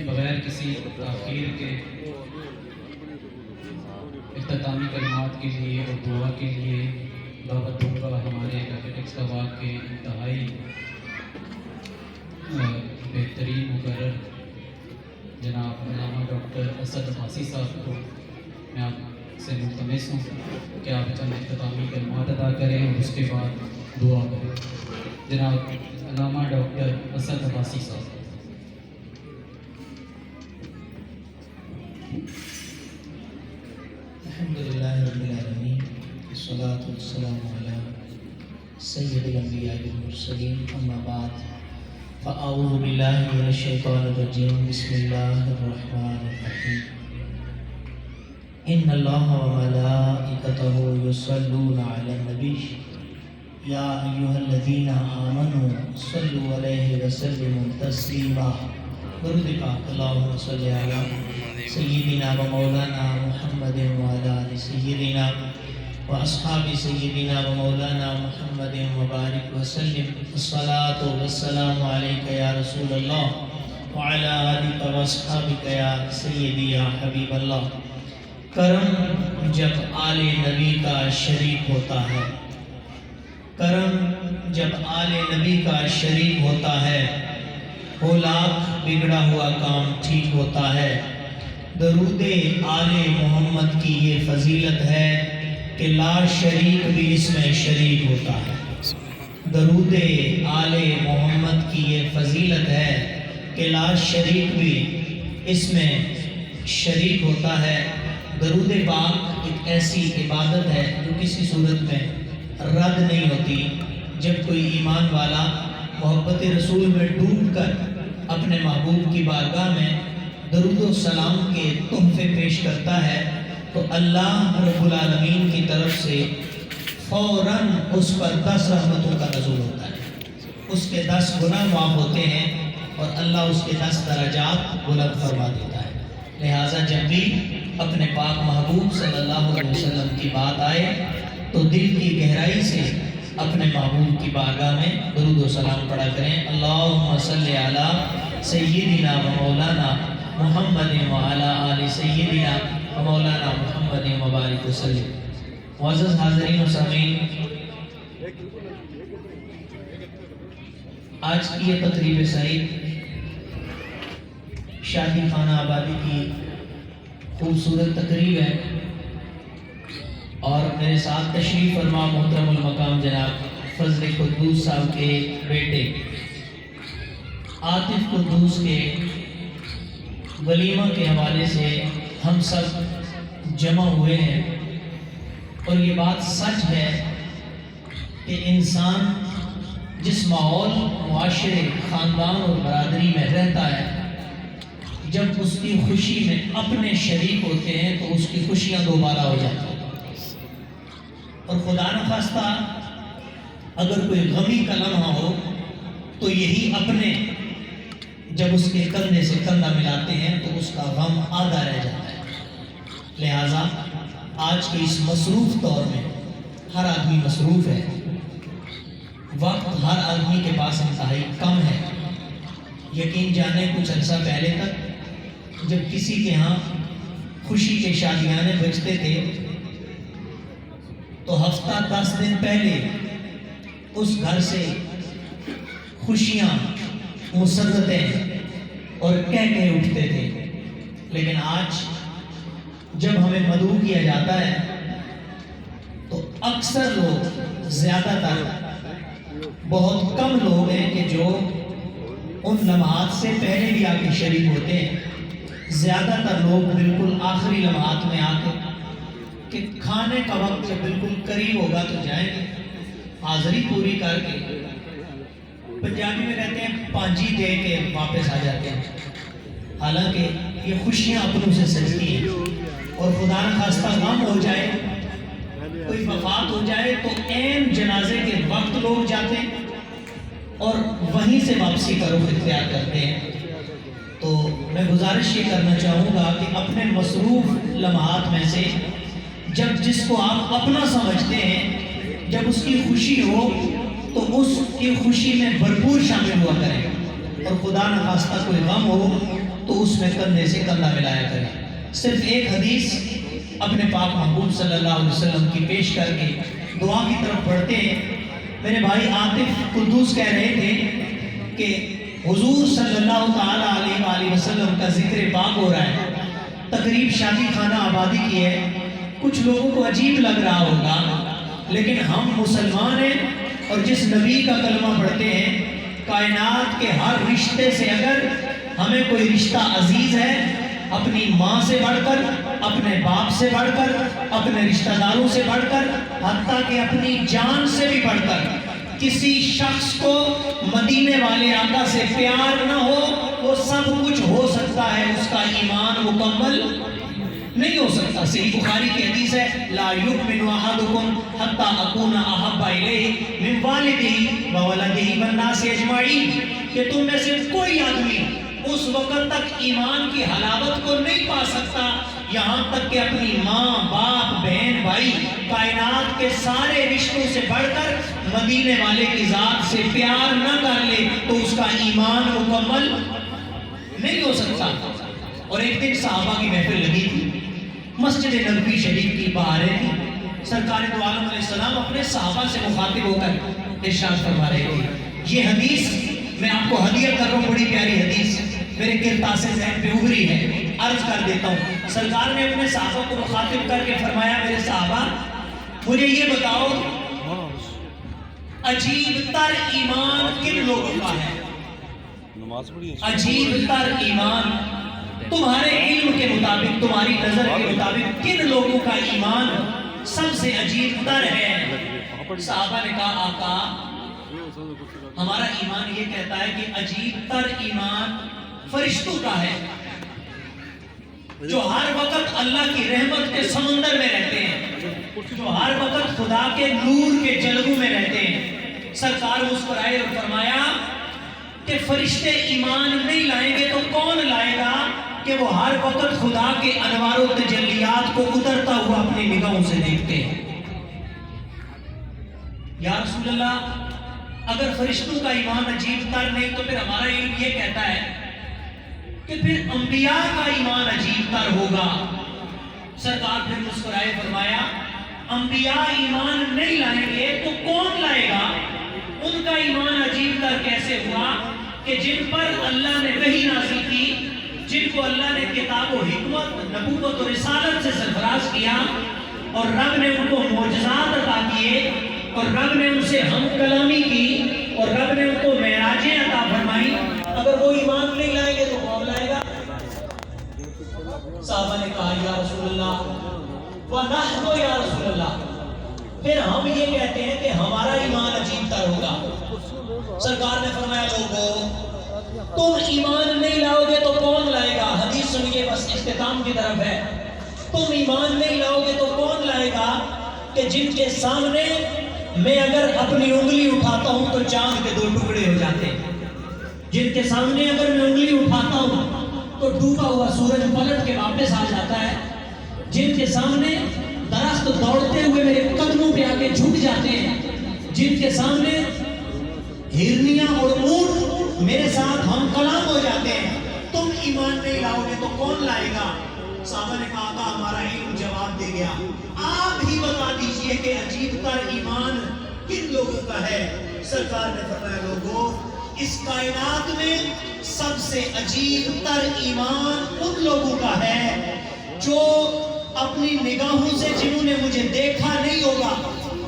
بغیر کسی تاخیر کے اختتامی کلمات کے لیے اور دعا کے لیے دعوت دوں گا ہمارے گرافکس کا واقع کے انتہائی بہترین مقرر جناب علامہ ڈاکٹر اسد عباسی صاحب کو میں آپ سے ملتمس ہوں کہ آپ چند اختتامی کلمات ادا کریں اور اس کے بعد دعا کریں. جناب علامہ ڈاکٹر اسد عباسی صاحب. الحمدللہ رب العالمین والصلاة والسلام علی سید الانبیاء والمرسلین اما بعد فاعوذ باللہ من الشیطان الرجیم بسم اللہ الرحمن الرحیم ان اللہ وملائکتہ یصلون علی النبی یا ایہا الذین آمنوا صلوا علیہ وسلموا تسلیما. درود پاک اللہم صلی علی سیدنا و مولانا محمد وعلی آل سیدنا و اصحاب سیدنا و مولانا محمد وبارک وسلم. الصلاۃ والسلام علیک یا رسول اللہ وعلی آلک و اصحابک یا سیدی یا حبیب اللہ. کرم جب آل نبی کا شریک ہوتا ہے، کرم جب آل نبی کا شریک ہوتا ہے، ہو لاکھ بگڑا ہوا کام ٹھیک ہوتا ہے. درود آل محمد کی یہ فضیلت ہے کہ لا شریک بھی اس میں شریک ہوتا ہے. درود آل محمد کی یہ فضیلت ہے کہ لا شریک بھی اس میں شریک ہوتا ہے. درود پاک ایک ایسی عبادت ہے جو کسی صورت میں رد نہیں ہوتی. جب کوئی ایمان والا محبت رسول میں ڈوب کر اپنے محبوب کی بارگاہ میں درود و سلام کے تحفے پیش کرتا ہے تو اللہ رب العالمین کی طرف سے فوراً اس پر 10 رحمتوں کا نزول ہوتا ہے. اس کے 10 گناہ معاف ہوتے ہیں اور اللہ اس کے 10 درجات بلند فرما دیتا ہے. لہٰذا جب بھی اپنے پاک محبوب صلی اللہ علیہ وسلم کی بات آئے تو دل کی گہرائی سے اپنے محبوب کی بارگاہ میں درود و سلام پڑھا کریں. اللہم صلی علی سیدنا و مولانا محمد وعلی آل سیدنا و مولانا محمد مبارک وسلم. معزز حاضرین و سامعین، آج کی یہ تقریب سعید شادی خانہ آبادی کی خوبصورت تقریب ہے اور میرے ساتھ تشریف فرما محترم المقام جناب فضل قدوس صاحب کے بیٹے عاطف قدوس کے ولیمہ کے حوالے سے ہم سب جمع ہوئے ہیں. اور یہ بات سچ ہے کہ انسان جس ماحول، معاشرے، خاندان اور برادری میں رہتا ہے، جب اس کی خوشی میں اپنے شریک ہوتے ہیں تو اس کی خوشیاں دوبارہ ہو جاتی ہیں. اور خدا نخواستہ اگر کوئی غمی کا لمحہ ہو تو یہی اپنے جب اس کے کندھے سے کندھا ملاتے ہیں تو اس کا غم آدھا رہ جاتا ہے. لہٰذا آج کے اس مصروف دور میں ہر آدمی مصروف ہے، وقت ہر آدمی کے پاس انتہائی کم ہے. یقین جانے کچھ عرصہ پہلے تک جب کسی کے ہاں خوشی کے شادیانے بجتے تھے تو ہفتہ 10 دن پہلے اس گھر سے خوشیاں، مسرتیں اور کہہ اٹھتے تھے. لیکن آج جب ہمیں مدعو کیا جاتا ہے تو اکثر لوگ، زیادہ تر، بہت کم لوگ ہیں کہ جو ان لمحات سے پہلے بھی آ کے شریک ہوتے ہیں. زیادہ تر لوگ بالکل آخری لمحات میں آ کے کہ کھانے کا وقت جب بالکل قریب ہوگا تو جائیں گے، حاضری پوری کر کے، پنجابی میں کہتے ہیں پانجی دے کے واپس آ جاتے ہیں. حالانکہ یہ خوشیاں اپنوں سے سجتی ہیں اور خدا نخواستہ غم ہو جائے، کوئی وفات ہو جائے تو عین جنازے کے وقت لوگ جاتے ہیں اور وہیں سے واپسی کا رخ اختیار کرتے ہیں. تو میں گزارش یہ کرنا چاہوں گا کہ اپنے مصروف لمحات میں سے جب جس کو آپ اپنا سمجھتے ہیں، جب اس کی خوشی ہو تو اس کی خوشی میں بھرپور شامل ہوا کریں اور خدا نخواستہ کوئی غم ہو تو اس میں کندھے سے کندھا ملایا کریں. صرف ایک حدیث اپنے پاک محبوب صلی اللہ علیہ وسلم کی پیش کر کے دعا کی طرف بڑھتے ہیں. میرے بھائی عاطف قدوس کہہ رہے تھے کہ حضور صلی اللہ تعالیٰ علیہ وآلہ وسلم کا ذکر پاک ہو رہا ہے، تقریب شادی خانہ آبادی کی ہے، کچھ لوگوں کو عجیب لگ رہا ہوگا، لیکن ہم مسلمان ہیں اور جس نبی کا کلمہ پڑھتے ہیں، کائنات کے ہر رشتے سے اگر ہمیں کوئی رشتہ عزیز ہے، اپنی ماں سے بڑھ کر، اپنے باپ سے بڑھ کر، اپنے رشتہ داروں سے بڑھ کر، حتیٰ کہ اپنی جان سے بھی بڑھ کر کسی شخص کو مدینے والے آقا سے پیار نہ ہو، وہ سب کچھ ہو سکتا ہے، اس کا ایمان مکمل نہیں ہو سکتا۔ صحیح بخاری کی حدیث ہے، لا یؤمن احدکم حتی اکون احب الیہ من والدہ وولدہ والناس اجمعین، کہ تم میں سے کوئی آدمی اس وقت تک ایمان کی حلاوت کو نہیں پا سکتا یہاں تک کہ اپنی ماں، باپ، بہن، بھائی، کائنات کے سارے رشتوں سے بڑھ کر مدینے والے کی ذات سے پیار نہ کر لے تو اس کا ایمان مکمل نہیں ہو سکتا۔ اور ایک دن صحابہ کی محفل لگی تھی، مسجد نبوی شریف کی بہاریں تھی، سرکار دو عالم علیہ السلام اپنے صحابہ سے مخاطب ہو کر ارشاد فرما رہے تھے۔ یہ حدیث میں آپ کو ہدیہ کر رہا ہوں، بڑی پیاری حدیث میرے کرتاس ذہن پہ ابھری ہے، عرض کر دیتا ہوں۔ سرکار نے اپنے صحابہ کو مخاطب کر کے فرمایا، میرے صحابہ مجھے یہ بتاؤ عجیب تر ایمان کن لوگوں کا ہے؟ عجیب تر ایمان تمہارے علم کے مطابق، تمہاری نظر کے مطابق کن لوگوں کا ایمان سب سے عجیب تر ہے؟ صحابہ نے کہا آقا ہمارا ایمان یہ کہتا ہے کہ عجیب تر ایمان فرشتوں کا ہے، جو ہر وقت اللہ کی رحمت کے سمندر میں رہتے ہیں، جو ہر وقت خدا کے نور کے جلووں میں رہتے ہیں۔ سرکار مسکرائے اور فرمایا کہ فرشتے ایمان نہیں لائیں گے تو کون لائے گا کہ وہ ہر وقت خدا کے انوار و تجلیات کو اترتا ہوا اپنی نگاہوں سے دیکھتے ہیں۔ یا رسول اللہ اگر فرشتوں کا ایمان عجیب تر نہیں تو پھر ہمارا علم یہ کہتا ہے کہ پھر انبیاء کا ایمان عجیب تر ہوگا۔ سرکار پھر مسکرائے فرمایا انبیاء ایمان نہیں لائیں گے تو کون لائے گا؟ ان کا ایمان عجیب تر کیسے ہوا کہ جن پر اللہ نے وحی نازل کی، جن کو اللہ نے کتاب و حکمت، نبوت و رسالت سے سرفراز کیا، اور رب نے ان کو معجزات عطا کیے، اور رب نے ان سے ہم کلامی کی، اور رب نے ان کو معراجیں عطا فرمائی، اگر وہ ایمان نہیں لائیں گے تو کون لائے گا؟ صحابہ نے کہا یا رسول اللہ وَنَحْنُ یا رسول اللہ، پھر ہم یہ کہتے ہیں کہ ہمارا ایمان عجیب تر ہوگا۔ سرکار نے فرمایا لوگوں تم ایمان نہیں لاؤ گے تو کون لائے گا؟ حدیث سنیے، بس اختتام کی طرف ہے۔ تم ایمان نہیں لاؤ گے تو کون لائے گا کہ جن کے سامنے میں اگر اپنی انگلی اٹھاتا ہوں تو چاند کے 2 ٹکڑے ہو جاتے ہیں، جن کے سامنے اگر میں انگلی اٹھاتا ہوں تو ڈوبا ہوا سورج پلٹ کے واپس آ جاتا ہے، جن کے سامنے درخت دوڑتے ہوئے میرے قدموں پہ آ کے جھک جاتے ہیں، جن کے سامنے ہرنیاں اور اونٹ میرے ساتھ ہم کلام ہو جاتے ہیں، تم ایمان نہیں لاؤ گے تو کون لائے گا؟ صحابہ نے کہا تھا ہمارا علم جواب دے گیا، آپ ہی بتا دیجئے کہ عجیب تر ایمان کن لوگوں کا ہے؟ سرکار نے فرمایا لوگوں اس کائنات میں سب سے عجیب تر ایمان ان لوگوں کا ہے جو اپنی نگاہوں سے، جنہوں نے مجھے دیکھا نہیں ہوگا،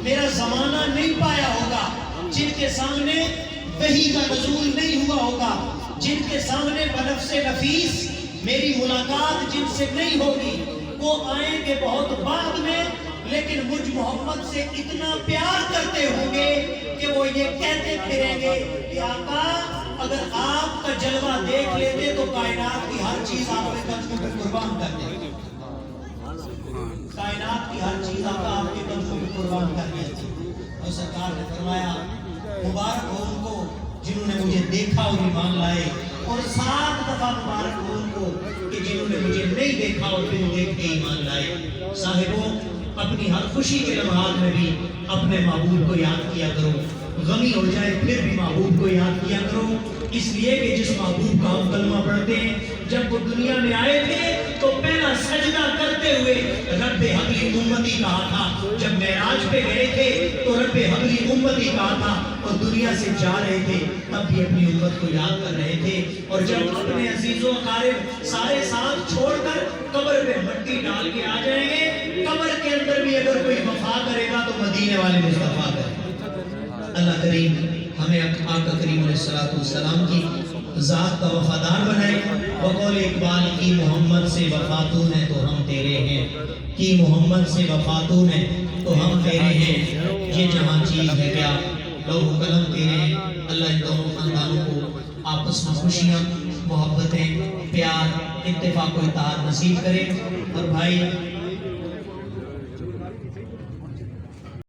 میرا زمانہ نہیں پایا ہوگا، جن کے سامنے وحی کا نزول نہیں ہوا ہوگا، جن کے سامنے بنفس نفیس میری ملاقات جن سے نہیں ہوگی، وہ آئیں گے بہت بعد میں، لیکن مجھ محمد سے اتنا پیار کرتے ہوں گے کہ وہ یہ کہتے پھریں گے کہ آقا اگر آپ کا جلوہ دیکھ لیتے تو کائنات کی ہر چیز آپ کے قدموں پہ قربان کر دیتے، کائنات کی ہر چیز آقا آپ کے قدموں پہ قربان کر دیتے۔ اور سرکار نے فرمایا مبارک ہو ان کو جنہوں نے مجھے دیکھا اور ایمان لائے، اور 7 دفعہ مبارک ہو ان کو کہ جنہوں نے مجھے نہیں دیکھا اور پھر دیکھ کے ایمان لائے۔ صاحبوں اپنی ہر خوشی کے لمحات میں بھی اپنے محبوب کو یاد کیا کرو، غمی ہو جائے پھر بھی محبوب کو یاد کیا کرو، اس لیے کہ جس محبوب کا ہم کلمہ پڑھتے ہیں جب وہ دنیا میں آئے تھے تو پہلا سجدہ کرتے ہوئے ہوئے رب حبلی امتی کہا تھا، جب معراج پہ گئے تھے تو رب حبلی امتی کہا تھا، اور دنیا سے جا رہے تھے تب بھی اپنی امت کو یاد کر رہے تھے، اور جب اپنے عزیز و اقارب سارے ساتھ چھوڑ کر قبر پہ مٹی ڈال کے آ جائیں گے، قبر کے اندر بھی اگر کوئی وفا کرے گا تو مدینے والے مصطفیٰ کریں گے۔ اللہ کریم ہمیں آقا کریم علیہ السلام کی ذات کا وفادار بنائے۔ بقول اقبال کی محمد سے وفاتون ہے تو ہم تیرے ہیں، کی محمد سے وفاتون ہے تو ہم تیرے ہیں، یہ جہاں چیز ہے کیا لوح و قلم تیرے ہیں۔ اللہ ان دونوں خاندانوں کو آپس میں خوشیاں، محبتیں، پیار، اتفاق و اتحاد نصیب کرے۔ اور بھائی